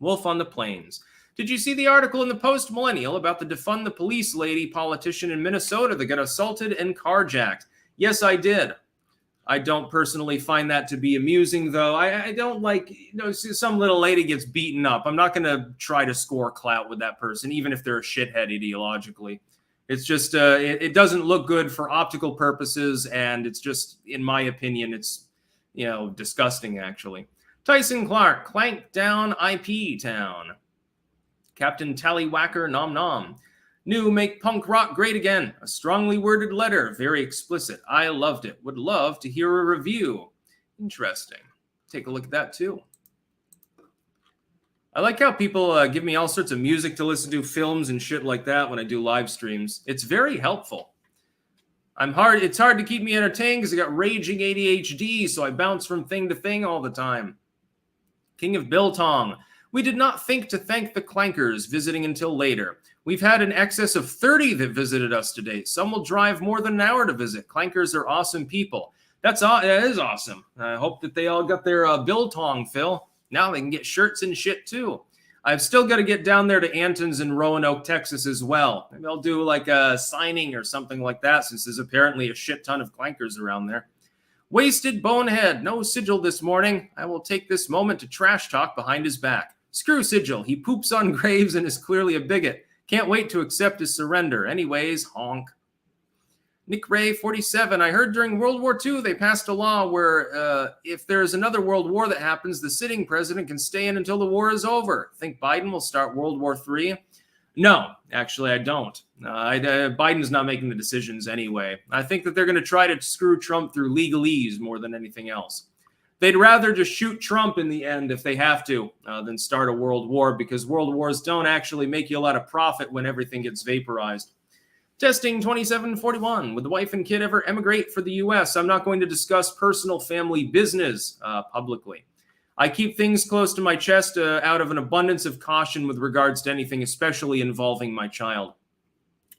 Wolf on the Plains. Did you see the article in the Post Millennial about the defund the police lady politician in Minnesota that got assaulted and carjacked? Yes, I did. I don't personally find that to be amusing, though. I don't like, some little lady gets beaten up. I'm not going to try to score clout with that person, even if they're a shithead ideologically. It's just, it doesn't look good for optical purposes, and it's just, in my opinion, it's, disgusting, actually. Tyson Clark, clank down IP town. Captain Tallywhacker Nom Nom. New Make Punk Rock Great Again. A strongly worded letter. Very explicit. I loved it. Would love to hear a review. Interesting. Take a look at that too. I like how people give me all sorts of music to listen to, films and shit like that when I do live streams. It's very helpful. It's hard to keep me entertained because I got raging ADHD, so I bounce from thing to thing all the time. King of Biltong. We did not think to thank the clankers visiting until later. We've had an excess of 30 that visited us today. Some will drive more than an hour to visit. Clankers are awesome people. That is awesome. I hope that they all got their Biltong fill. Now they can get shirts and shit too. I've still got to get down there to Anton's in Roanoke, Texas as well. Maybe I'll do like a signing or something like that since there's apparently a shit ton of clankers around there. Wasted bonehead. No Sigil this morning. I will take this moment to trash talk behind his back. Screw Sigil. He poops on graves and is clearly a bigot. Can't wait to accept his surrender. Anyways, honk. Nick Ray, 47. I heard during World War II they passed a law where if there's another world war that happens, the sitting president can stay in until the war is over. Think Biden will start World War III? No, actually, I don't. Biden's not making the decisions anyway. I think that they're going to try to screw Trump through legalese more than anything else. They'd rather just shoot Trump in the end if they have to than start a world war, because world wars don't actually make you a lot of profit when everything gets vaporized. Testing 2741. Would the wife and kid ever emigrate for the U.S.? I'm not going to discuss personal family business publicly. I keep things close to my chest out of an abundance of caution with regards to anything, especially involving my child.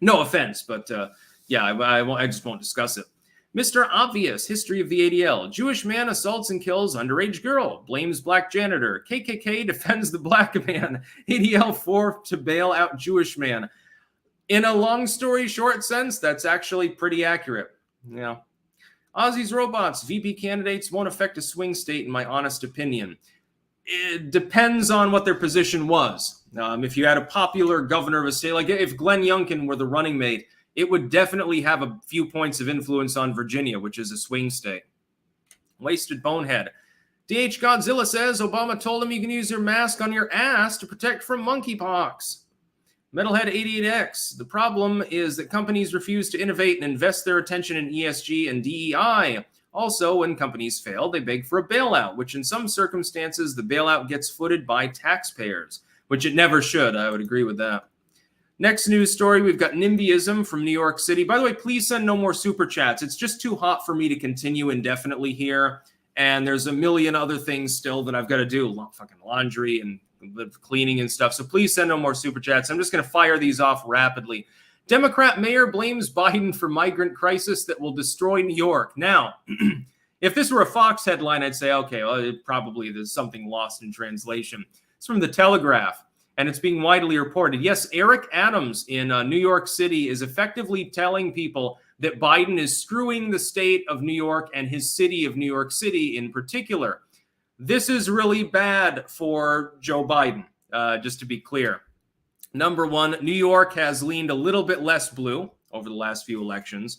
No offense, but, Yeah, I just won't discuss it. Mr. Obvious, history of the ADL. Jewish man assaults and kills underage girl. Blames black janitor. KKK defends the black man. ADL 4 to bail out Jewish man. In a long story short sense, that's actually pretty accurate. Yeah. Aussie's robots. VP candidates won't affect a swing state, in my honest opinion. It depends on what their position was. If you had a popular governor of a state, like if Glenn Youngkin were the running mate, it would definitely have a few points of influence on Virginia, which is a swing state. Wasted bonehead. DH Godzilla says Obama told him you can use your mask on your ass to protect from monkeypox. Metalhead88X. The problem is that companies refuse to innovate and invest their attention in ESG and DEI. Also, when companies fail, they beg for a bailout, which in some circumstances, the bailout gets footed by taxpayers, which it never should. I would agree with that. Next news story, we've got NIMBYism from New York City. By the way, please send no more super chats. It's just too hot for me to continue indefinitely here. And there's a million other things still that I've got to do, fucking laundry and cleaning and stuff. So please send no more super chats. I'm just going to fire these off rapidly. Democrat mayor blames Biden for migrant crisis that will destroy New York. Now, if this were a Fox headline, I'd say, okay, well, probably there's something lost in translation. It's from the Telegraph, and it's being widely reported. Yes, Eric Adams in New York City is effectively telling people that Biden is screwing the state of New York and his city of New York City in particular. This is really bad for Joe Biden, just to be clear. Number one, New York has leaned a little bit less blue over the last few elections.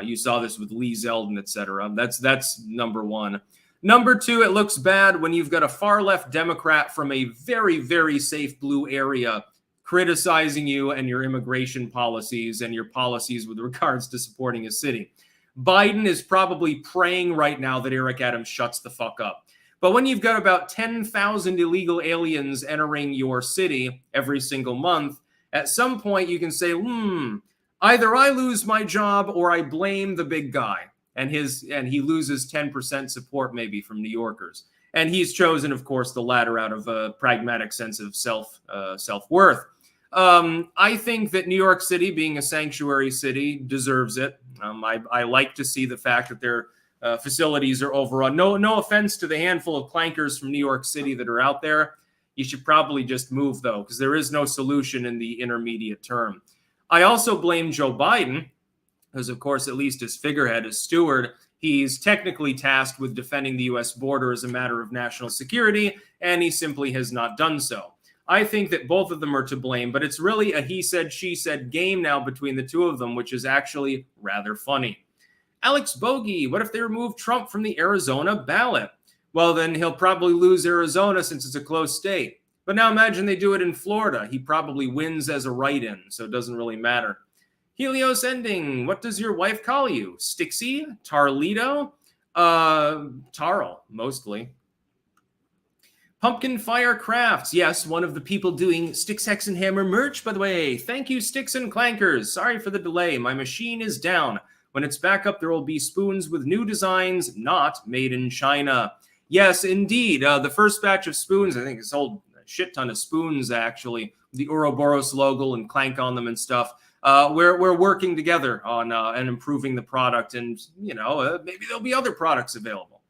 You saw this with Lee Zeldin, et cetera. That's number one. Number two, it looks bad when you've got a far-left Democrat from a very, very safe blue area criticizing you and your immigration policies and your policies with regards to supporting a city. Biden is probably praying right now that Eric Adams shuts the fuck up. But when you've got about 10,000 illegal aliens entering your city every single month, at some point you can say, either I lose my job or I blame the big guy. And he loses 10% support maybe from New Yorkers. And he's chosen, of course, the latter out of a pragmatic sense of self-worth. I think that New York City, being a sanctuary city, deserves it. I like to see the fact that their facilities are overrun. No offense to the handful of clankers from New York City that are out there. You should probably just move, though, because there is no solution in the intermediate term. I also blame Joe Biden, because, of course, at least as figurehead, as steward, he's technically tasked with defending the U.S. border as a matter of national security, and he simply has not done so. I think that both of them are to blame, but it's really a he said, she said game now between the two of them, which is actually rather funny. Alex Bogey, what if they remove Trump from the Arizona ballot? Well, then he'll probably lose Arizona since it's a close state. But now imagine they do it in Florida. He probably wins as a write-in, so it doesn't really matter. Helios Ending, what does your wife call you? Stixie? Tarlito? Tarl, mostly. Pumpkin Fire Crafts. Yes, one of the people doing Sticks, Hex, and Hammer merch, by the way. Thank you, Sticks and Clankers. Sorry for the delay. My machine is down. When it's back up, there will be spoons with new designs, not made in China. Yes, indeed. The first batch of spoons, I think it's sold a shit ton of spoons, actually. The Ouroboros logo and clank on them and stuff. We're working together on and improving the product. And, maybe there'll be other products available.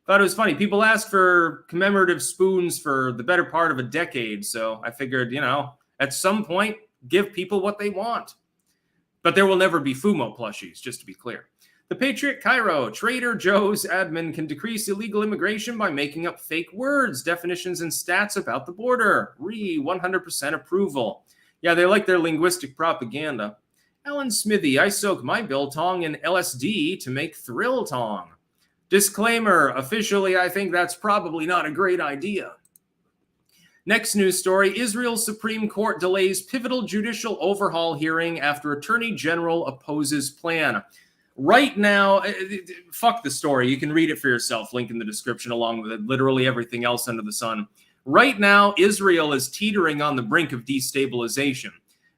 Thought it was funny. People ask for commemorative spoons for the better part of a decade. So I figured, at some point, give people what they want. But there will never be Fumo plushies, just to be clear. The Patriot Cairo, Trader Joe's admin can decrease illegal immigration by making up fake words, definitions, and stats about the border. 100% approval. Yeah, they like their linguistic propaganda. Alan Smithy, I soak my biltong in LSD to make thrill tong. Disclaimer, officially, I think that's probably not a great idea. Next news story, Israel's Supreme Court delays pivotal judicial overhaul hearing after Attorney General opposes plan. Right now, fuck the story. You can read it for yourself. Link in the description along with literally everything else under the sun. Right now, Israel is teetering on the brink of destabilization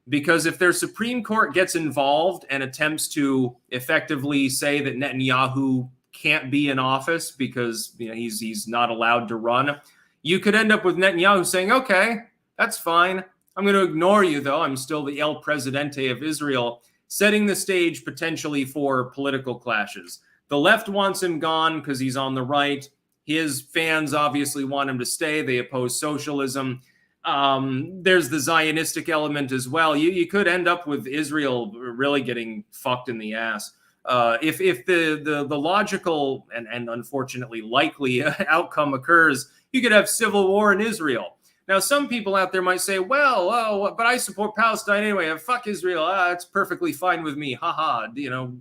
because if their Supreme Court gets involved and attempts to effectively say that Netanyahu can't be in office because he's not allowed to run, you could end up with Netanyahu saying, okay, that's fine. I'm going to ignore you, though. I'm still the El Presidente of Israel. setting the stage potentially for political clashes. The left wants him gone because he's on the right. His fans obviously want him to stay. They oppose socialism. There's the Zionistic element as well. You could end up with Israel really getting fucked in the ass. If the logical and unfortunately likely outcome occurs, you could have civil war in Israel. Now, some people out there might say, well, but I support Palestine anyway. Fuck Israel. It's perfectly fine with me. Haha.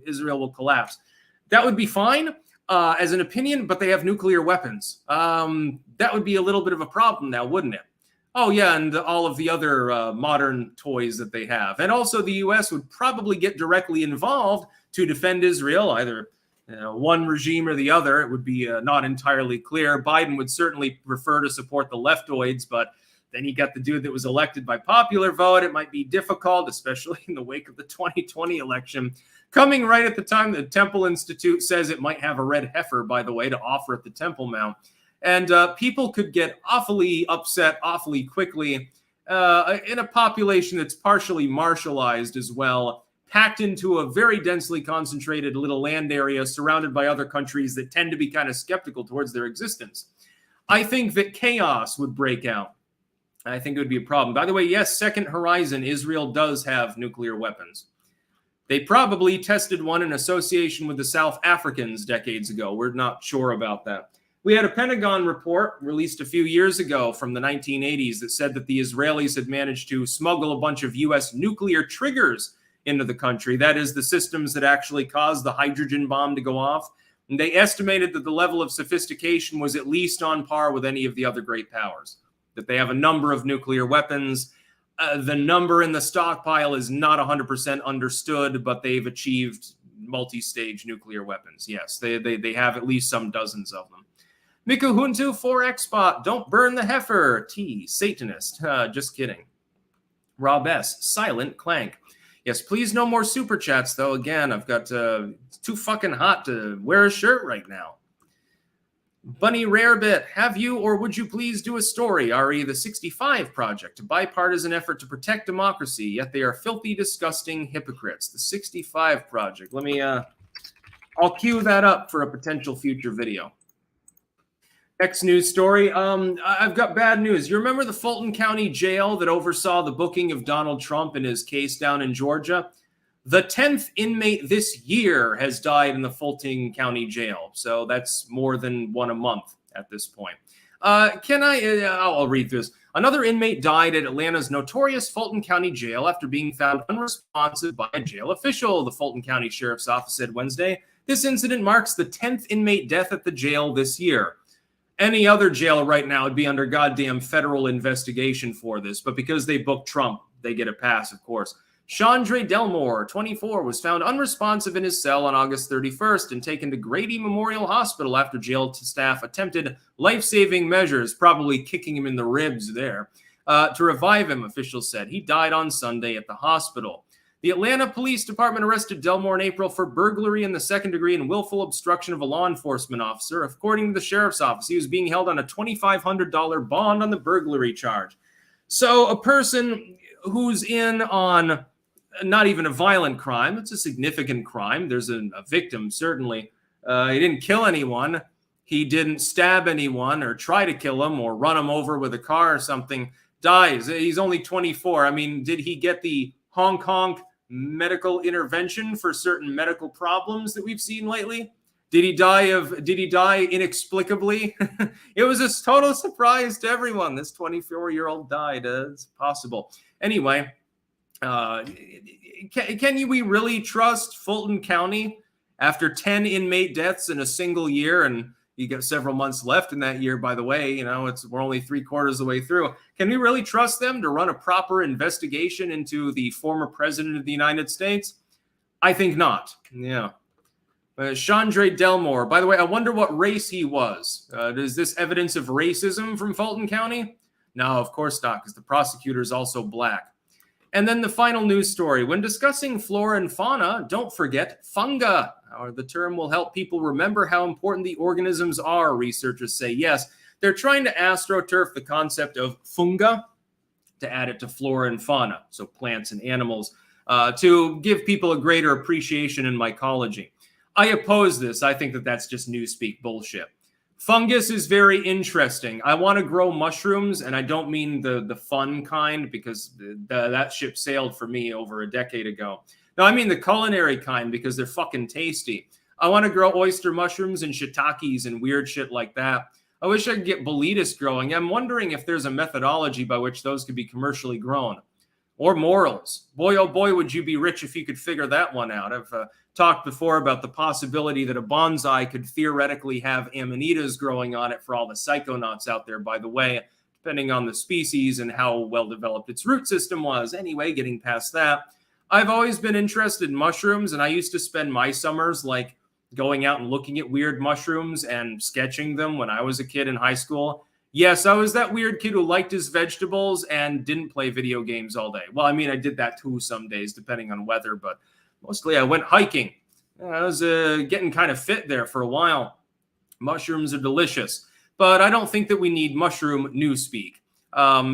Israel will collapse. That would be fine as an opinion, but they have nuclear weapons. That would be a little bit of a problem now, wouldn't it? Oh, yeah, and all of the other modern toys that they have. And also the U.S. would probably get directly involved to defend Israel, either one regime or the other. It would be not entirely clear. Biden would certainly prefer to support the leftoids, but then you got the dude that was elected by popular vote. It might be difficult, especially in the wake of the 2020 election, coming right at the time the Temple Institute says it might have a red heifer, by the way, to offer at the Temple Mount. And people could get awfully upset awfully quickly in a population that's partially martialized as well, packed into a very densely concentrated little land area surrounded by other countries that tend to be kind of skeptical towards their existence. I think that chaos would break out. I think it would be a problem. By the way, yes, Second Horizon, Israel does have nuclear weapons. They probably tested one in association with the South Africans decades ago. We're not sure about that. We had a Pentagon report released a few years ago from the 1980s that said that the Israelis had managed to smuggle a bunch of U.S. nuclear triggers into the country. That is, the systems that actually caused the hydrogen bomb to go off. And they estimated that the level of sophistication was at least on par with any of the other great powers, that they have a number of nuclear weapons. The number in the stockpile is not 100% understood, but they've achieved multi-stage nuclear weapons. Yes, they have at least some dozens of them. Mikuhuntu 4X spot, don't burn the heifer. T, Satanist. Just kidding. Rob S, silent clank. Yes, please no more super chats, though. Again, I've got it's too fucking hot to wear a shirt right now. Bunny Rarebit, have you or would you please do a story, RE the 65 Project, a bipartisan effort to protect democracy, yet they are filthy, disgusting hypocrites. The 65 Project. Let me, I'll queue that up for a potential future video. Next news story. I've got bad news. You remember the Fulton County Jail that oversaw the booking of Donald Trump in his case down in Georgia? The 10th inmate this year has died in the Fulton County Jail. So that's more than one a month at this point. I'll read through this. Another inmate died at Atlanta's notorious Fulton County Jail after being found unresponsive by a jail official, the Fulton County Sheriff's Office said Wednesday. This incident marks the 10th inmate death at the jail this year. Any other jail right now would be under goddamn federal investigation for this, but because they booked Trump, they get a pass, of course. Chandre Delmore, 24, was found unresponsive in his cell on August 31st and taken to Grady Memorial Hospital after jail staff attempted life-saving measures, probably kicking him in the ribs there, to revive him, officials said. He died on Sunday at the hospital. The Atlanta Police Department arrested Delmore in April for burglary in the second degree and willful obstruction of a law enforcement officer. According to the sheriff's office, he was being held on a $2,500 bond on the burglary charge. So a person who's in on not even a violent crime, it's a significant crime. There's a victim, certainly. He didn't kill anyone. He didn't stab anyone or try to kill him or run him over with a car or something. Dies. He's only 24. I mean, did he get the honk medical intervention for certain medical problems that we've seen lately? Did he die inexplicably? It was a total surprise to everyone. This 24-year-old died. It's possible. Anyway, can we really trust Fulton County after 10 inmate deaths in a single year? And you got several months left in that year, by the way. You know, we're only 3/4 of the way through. Can we really trust them to run a proper investigation into the former president of the United States? I think not. Yeah. Chandre Delmore. By the way, I wonder what race he was. Is this evidence of racism from Fulton County? No, of course not, because the prosecutor is also black. And then the final news story. When discussing flora and fauna, don't forget funga. Or the term will help people remember how important the organisms are, researchers say. Yes, they're trying to astroturf the concept of funga to add it to flora and fauna, so plants and animals. to give people a greater appreciation in mycology. I oppose this. I think that that's just newspeak bullshit. Fungus is very interesting. I want to grow mushrooms, and I don't mean the fun kind, because that ship sailed for me over a decade ago. No, I mean the culinary kind, because they're fucking tasty. I want to grow oyster mushrooms and shiitakes and weird shit like that. I wish I could get boletus growing. I'm wondering if there's a methodology by which those could be commercially grown. Or morels. Boy, oh boy, would you be rich if you could figure that one out. I've talked before about the possibility that a bonsai could theoretically have amanitas growing on it for all the psychonauts out there, by the way, depending on the species and how well developed its root system was. Anyway, getting past that, I've always been interested in mushrooms, and I used to spend my summers like going out and looking at weird mushrooms and sketching them when I was a kid in high school. Yes, I was that weird kid who liked his vegetables and didn't play video games all day. Well, I mean, I did that too some days, depending on weather, but mostly I went hiking. I was getting kind of fit there for a while. Mushrooms are delicious, but I don't think that we need mushroom newspeak.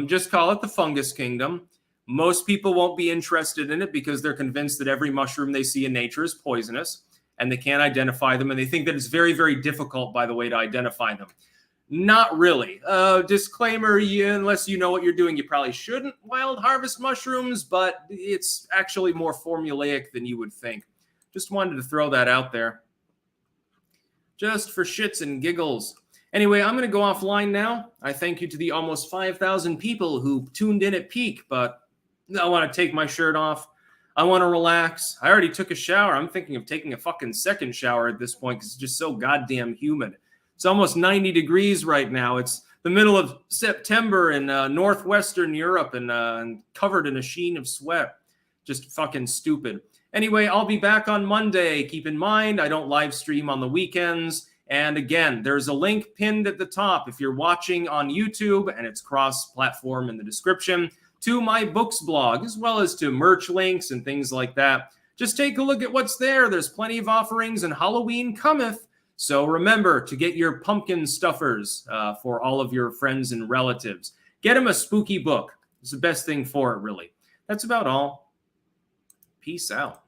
Just call it the fungus kingdom. Most people won't be interested in it because they're convinced that every mushroom they see in nature is poisonous, and they can't identify them, and they think that it's very, very difficult, by the way, to identify them. Not really. Disclaimer, unless you know what you're doing, you probably shouldn't wild harvest mushrooms, but it's actually more formulaic than you would think. Just wanted to throw that out there. Just for shits and giggles. Anyway, I'm going to go offline now. I thank you to the almost 5,000 people who tuned in at peak, but I want to take my shirt off. I want to relax. I already took a shower. I'm thinking of taking a fucking second shower at this point because it's just so goddamn humid. It's almost 90 degrees right now. It's the middle of September in northwestern Europe and covered in a sheen of sweat. Just fucking stupid. Anyway, I'll be back on Monday. Keep in mind, I don't live stream on the weekends. And again, there's a link pinned at the top if you're watching on YouTube, and it's cross-platform in the description, to my books blog, as well as to merch links and things like that. Just take a look at what's there. There's plenty of offerings, and Halloween cometh. So remember to get your pumpkin stuffers for all of your friends and relatives. Get them a spooky book. It's the best thing for it, really. That's about all. Peace out.